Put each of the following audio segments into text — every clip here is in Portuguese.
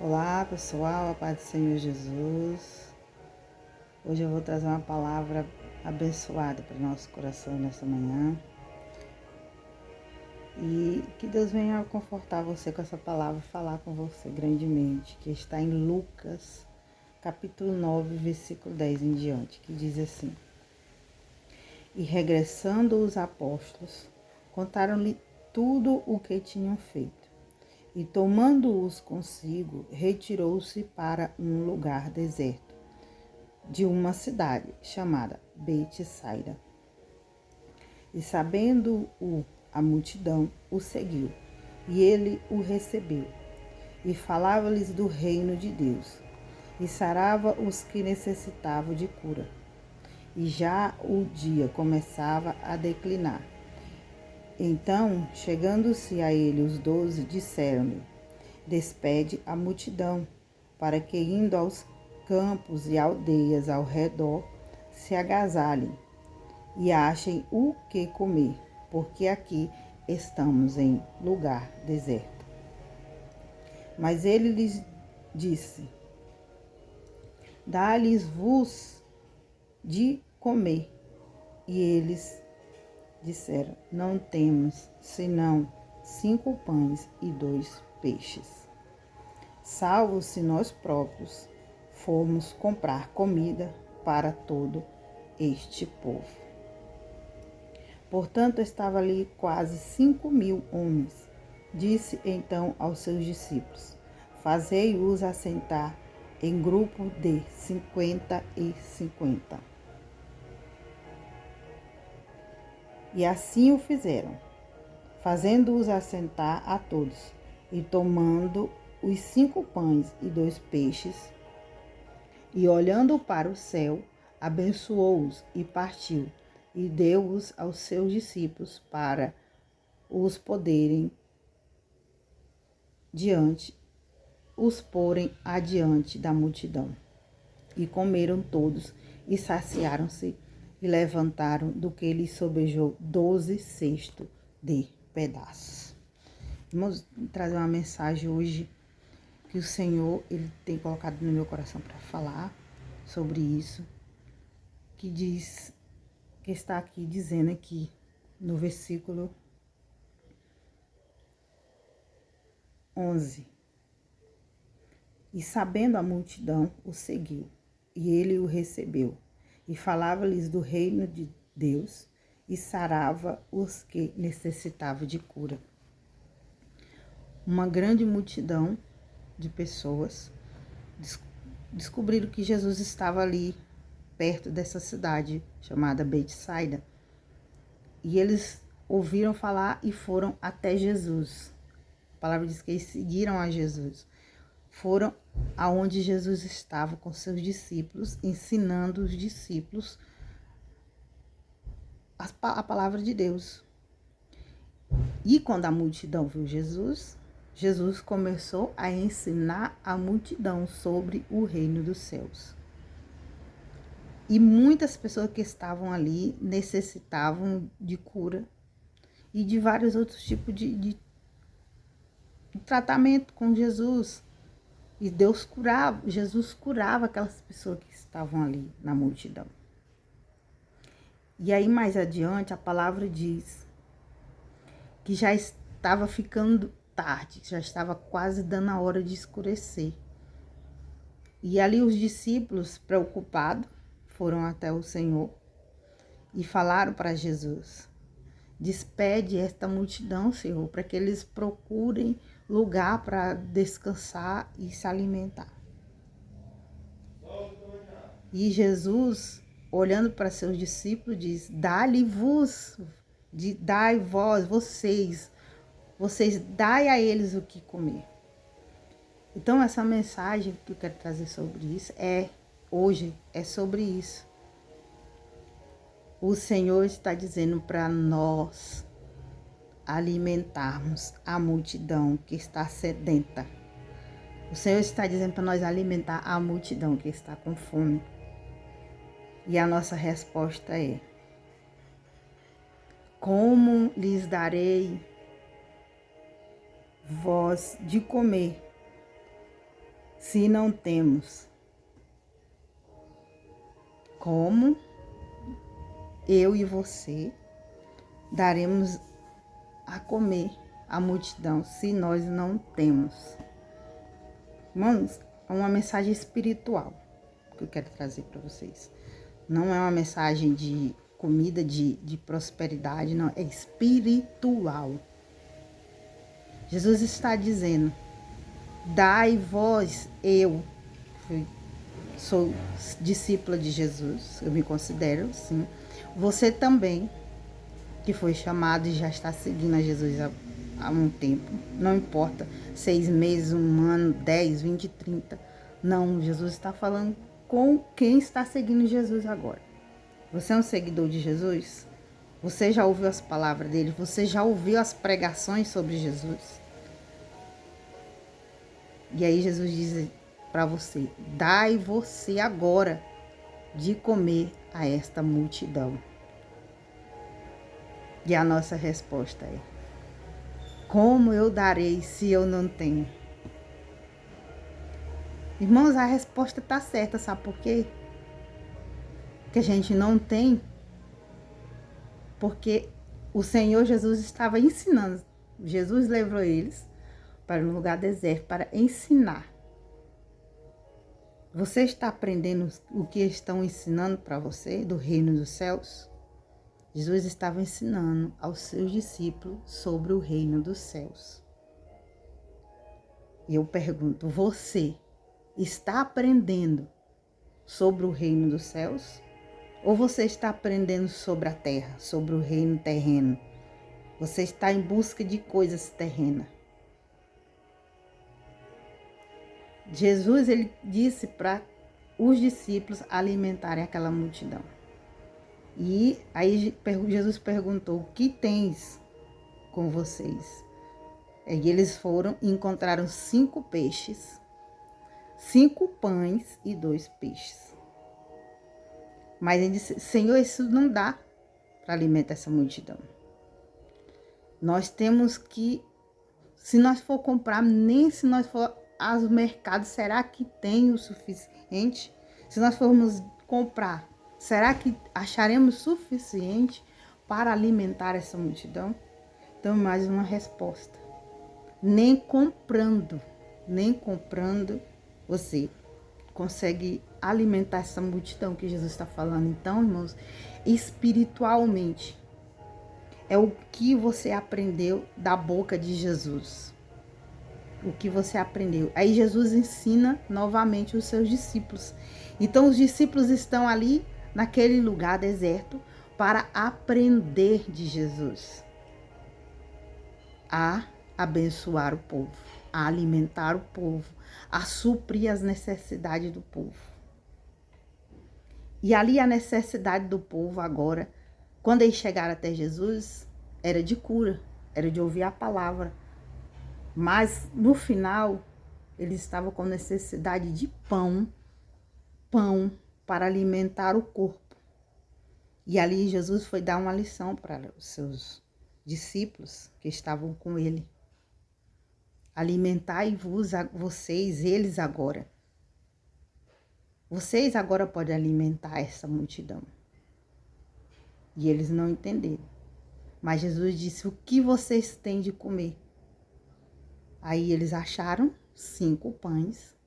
Olá pessoal, a paz do Senhor Jesus. Hoje eu vou trazer uma palavra abençoada para o nosso coração nessa manhã. E que Deus venha confortar você com essa palavra, falar com você grandemente, que está em Lucas, capítulo 9, versículo 10 em diante, que diz assim: E regressando os apóstolos, contaram-lhe tudo o que tinham feito. E tomando-os consigo, retirou-se para um lugar deserto, de uma cidade chamada Betsaida. E sabendo-o a multidão, o seguiu, e ele o recebeu, e falava-lhes do reino de Deus, e sarava os que necessitavam de cura. E já o dia começava a declinar. Então, chegando-se a ele os 12, disseram-lhe: Despede a multidão, para que, indo aos campos e aldeias ao redor, se agasalhem e achem o que comer, porque aqui estamos em lugar deserto. Mas ele lhes disse: Dá-lhes-vos de comer. E eles disseram: Não temos senão 5 pães e 2 peixes. Salvo se nós próprios formos comprar comida para todo este povo. Portanto, estava ali quase 5.000 homens. Disse então aos seus discípulos: Fazei-os assentar em grupo de 50 e 50. E assim o fizeram, fazendo-os assentar a todos, e tomando os 5 pães e 2 peixes, e olhando para o céu, abençoou-os e partiu, e deu-os aos seus discípulos para os porem adiante da multidão. E comeram todos, e saciaram-se, e levantaram do que lhes sobejou 12 cestos de pedaços. Vamos trazer uma mensagem hoje que o Senhor ele tem colocado no meu coração para falar sobre isso, que está aqui dizendo aqui no versículo 11. E sabendo a multidão, o seguiu, e ele o recebeu, e falava-lhes do reino de Deus, e sarava os que necessitavam de cura. Uma grande multidão de pessoas descobriram que Jesus estava ali, perto dessa cidade chamada Betsaida. E eles ouviram falar e foram até Jesus. A palavra diz que eles seguiram a Jesus. Foram aonde Jesus estava com seus discípulos, ensinando os discípulos a palavra de Deus. E quando a multidão viu Jesus, Jesus começou a ensinar a multidão sobre o reino dos céus. E muitas pessoas que estavam ali necessitavam de cura e de vários outros tipos de tratamento com Jesus. E Jesus curava aquelas pessoas que estavam ali na multidão. E aí mais adiante a palavra diz que já estava ficando tarde, já estava quase dando a hora de escurecer. E ali os discípulos, preocupados, foram até o Senhor e falaram para Jesus: Despede esta multidão, Senhor, para que eles procurem lugar para descansar e se alimentar. E Jesus, olhando para seus discípulos, diz: Dai-vos, dai vós, vocês, dai a eles o que comer. Então, essa mensagem que eu quero trazer sobre isso hoje é sobre isso. O Senhor está dizendo para nós alimentarmos a multidão que está sedenta. O Senhor está dizendo para nós alimentar a multidão que está com fome. E a nossa resposta é: como lhes darei vós de comer? se não temos? Como eu e você daremos a comer a multidão se nós não temos? Irmãos, é uma mensagem espiritual que eu quero trazer para vocês. Não é uma mensagem de comida, de prosperidade, não. É espiritual. Jesus está dizendo: dai vós, eu sou discípula de Jesus, eu me considero, sim. Você também, que foi chamado e já está seguindo a Jesus há um tempo. Não importa, 6 meses, 1 ano, 10, 20, 30. Não, Jesus está falando com quem está seguindo Jesus agora. Você é um seguidor de Jesus? Você já ouviu as palavras dele? Você já ouviu as pregações sobre Jesus? E aí Jesus diz para você: dai você agora de comer a esta multidão. E a nossa resposta é: como eu darei se eu não tenho? Irmãos, a resposta está certa, sabe por quê? Que a gente não tem, porque o Senhor Jesus estava ensinando. Jesus levou eles para um lugar deserto para ensinar. Você está aprendendo o que estão ensinando para você do reino dos céus? Jesus estava ensinando aos seus discípulos sobre o reino dos céus. E eu pergunto, você está aprendendo sobre o reino dos céus? Ou você está aprendendo sobre a terra, sobre o reino terreno? Você está em busca de coisas terrenas. Jesus, ele disse para os discípulos alimentarem aquela multidão. E aí Jesus perguntou: o que tens com vocês? E eles foram e encontraram 5 peixes, 5 pães e 2 peixes. Mas ele disse: Senhor, isso não dá para alimentar essa multidão. Nós temos que, se nós for comprar, nem se nós for aos mercados, será que tem o suficiente? Se nós formos comprar, será que acharemos suficiente para alimentar essa multidão? Então, mais uma resposta. Nem comprando você consegue alimentar essa multidão que Jesus está falando. Então, irmãos, espiritualmente, é o que você aprendeu da boca de Jesus. O que você aprendeu. Aí Jesus ensina novamente os seus discípulos. Então, os discípulos estão ali, naquele lugar deserto, para aprender de Jesus. A abençoar o povo, a alimentar o povo, a suprir as necessidades do povo. E ali a necessidade do povo agora, quando eles chegaram até Jesus, era de cura, era de ouvir a palavra. Mas no final, eles estavam com necessidade de pão para alimentar o corpo. E ali Jesus foi dar uma lição para os seus discípulos que estavam com ele. Alimentai-vos vocês, eles agora. Vocês agora podem alimentar essa multidão. E eles não entenderam. Mas Jesus disse: o que vocês têm de comer? Aí eles acharam 5 pães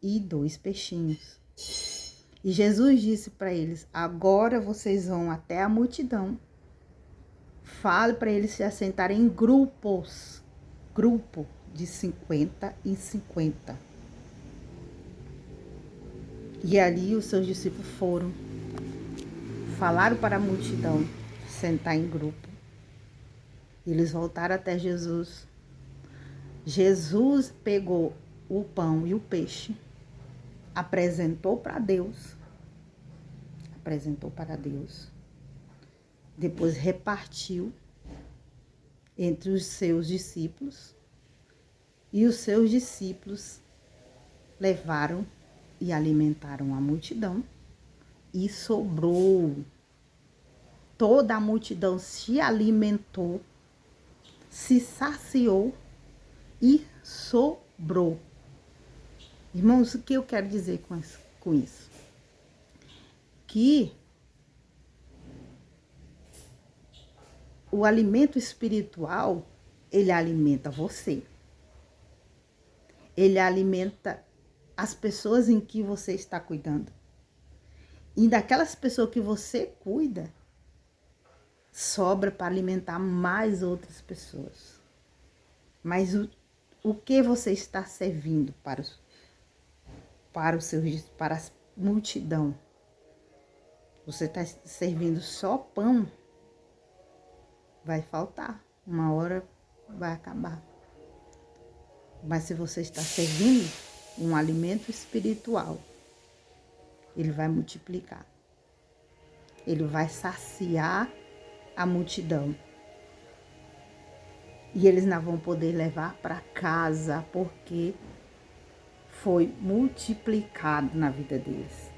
e 2 peixinhos. E Jesus disse para eles: agora vocês vão até a multidão. Fale para eles se assentarem em grupos. Grupo de 50 em 50. E ali os seus discípulos foram, falaram para a multidão sentar em grupo. Eles voltaram até Jesus. Jesus pegou o pão e o peixe, apresentou para Deus. Depois repartiu entre os seus discípulos. E os seus discípulos levaram e alimentaram a multidão. E sobrou. Toda a multidão se alimentou, se saciou e sobrou. Irmãos, o que eu quero dizer com isso? Que o alimento espiritual, ele alimenta você. Ele alimenta as pessoas em que você está cuidando. E daquelas pessoas que você cuida, sobra para alimentar mais outras pessoas. Mas o que você está servindo para a multidão? Você está servindo só pão? Vai faltar. Uma hora vai acabar. Mas se você está servindo um alimento espiritual, ele vai multiplicar. Ele vai saciar a multidão. E eles não vão poder levar para casa, porque foi multiplicado na vida deles.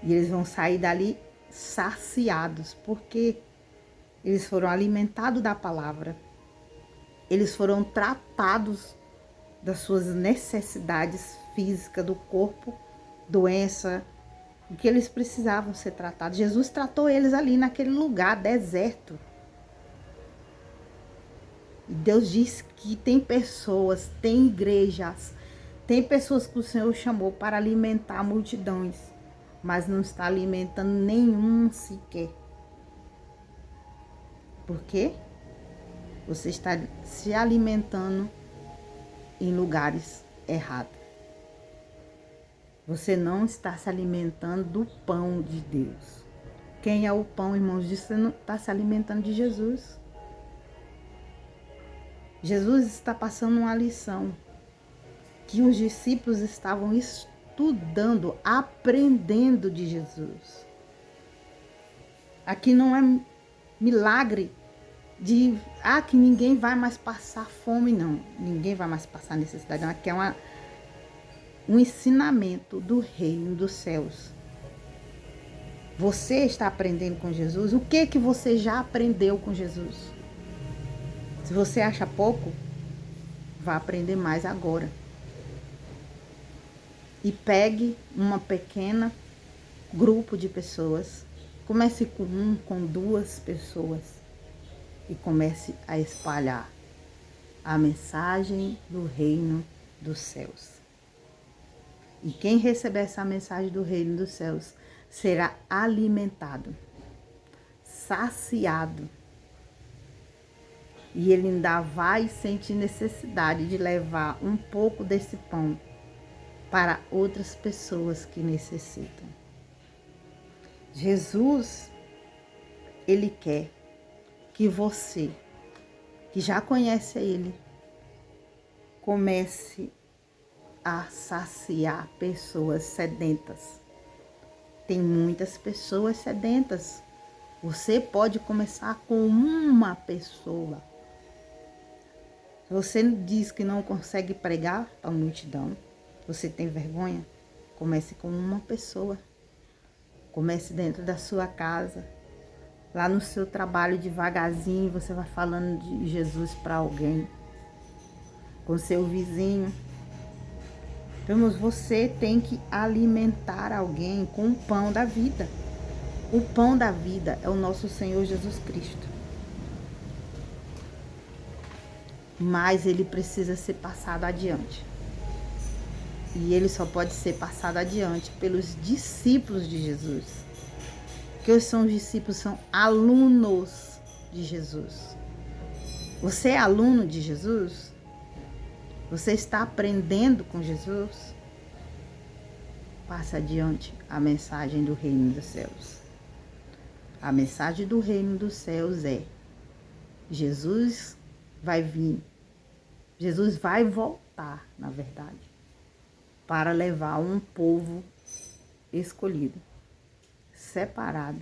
E eles vão sair dali saciados, porque eles foram alimentados da palavra. Eles foram tratados das suas necessidades físicas do corpo, doença, o que eles precisavam ser tratados. Jesus tratou eles ali naquele lugar deserto. E Deus diz que tem pessoas, tem igrejas, tem pessoas que o Senhor chamou para alimentar multidões, mas não está alimentando nenhum sequer. Por quê? Você está se alimentando em lugares errados. Você não está se alimentando do pão de Deus. Quem é o pão, irmãos? Você não está se alimentando de Jesus. Jesus está passando uma lição que os discípulos estavam estudando, aprendendo de Jesus. Aqui não é milagre de que ninguém vai mais passar fome, não. Ninguém vai mais passar necessidade, não. Aqui é um ensinamento do reino dos céus. Você está aprendendo com Jesus? O que você já aprendeu com Jesus? Se você acha pouco, vá aprender mais agora. E pegue uma pequena grupo de pessoas. Comece com 2 pessoas. E comece a espalhar a mensagem do reino dos céus. E quem receber essa mensagem do reino dos céus será alimentado, saciado. E ele ainda vai sentir necessidade de levar um pouco desse pão para outras pessoas que necessitam. Jesus, ele quer que você, que já conhece ele, comece a saciar pessoas sedentas. Tem muitas pessoas sedentas. Você pode começar com uma pessoa. Você diz que não consegue pregar para a multidão, você tem vergonha? Comece com uma pessoa. Comece dentro da sua casa. Lá no seu trabalho, devagarzinho, você vai falando de Jesus para alguém. Com seu vizinho. Vamos, você tem que alimentar alguém com o pão da vida. O pão da vida é o nosso Senhor Jesus Cristo. Mas ele precisa ser passado adiante. E ele só pode ser passado adiante pelos discípulos de Jesus. Que são os discípulos, são alunos de Jesus. Você é aluno de Jesus? Você está aprendendo com Jesus? Passe adiante a mensagem do reino dos céus. A mensagem do reino dos céus é: Jesus vai vir. Jesus vai voltar, na verdade, para levar um povo escolhido, separado,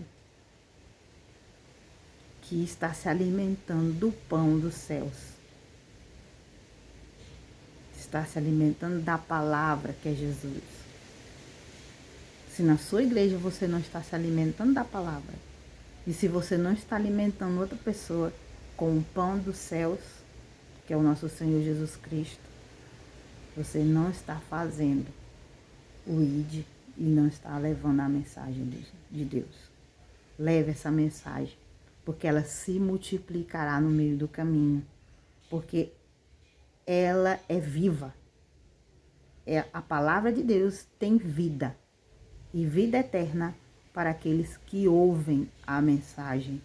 que está se alimentando do pão dos céus. Está se alimentando da palavra que é Jesus. Se na sua igreja você não está se alimentando da palavra, e se você não está alimentando outra pessoa com o pão dos céus, que é o nosso Senhor Jesus Cristo, Você não está fazendo o ID e não está levando a mensagem de Deus. Leve essa mensagem, porque ela se multiplicará no meio do caminho, porque ela é viva. A palavra de Deus tem vida, e vida eterna para aqueles que ouvem a mensagem,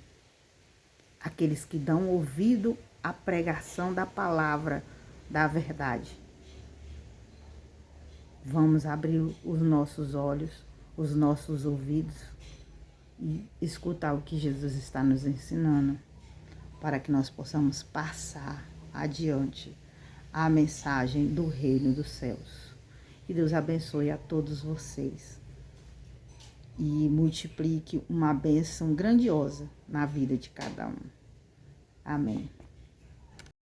aqueles que dão ouvido à pregação da palavra da verdade. Vamos abrir os nossos olhos, os nossos ouvidos e escutar o que Jesus está nos ensinando, para que nós possamos passar adiante a mensagem do reino dos céus. Que Deus abençoe a todos vocês e multiplique uma bênção grandiosa na vida de cada um. Amém.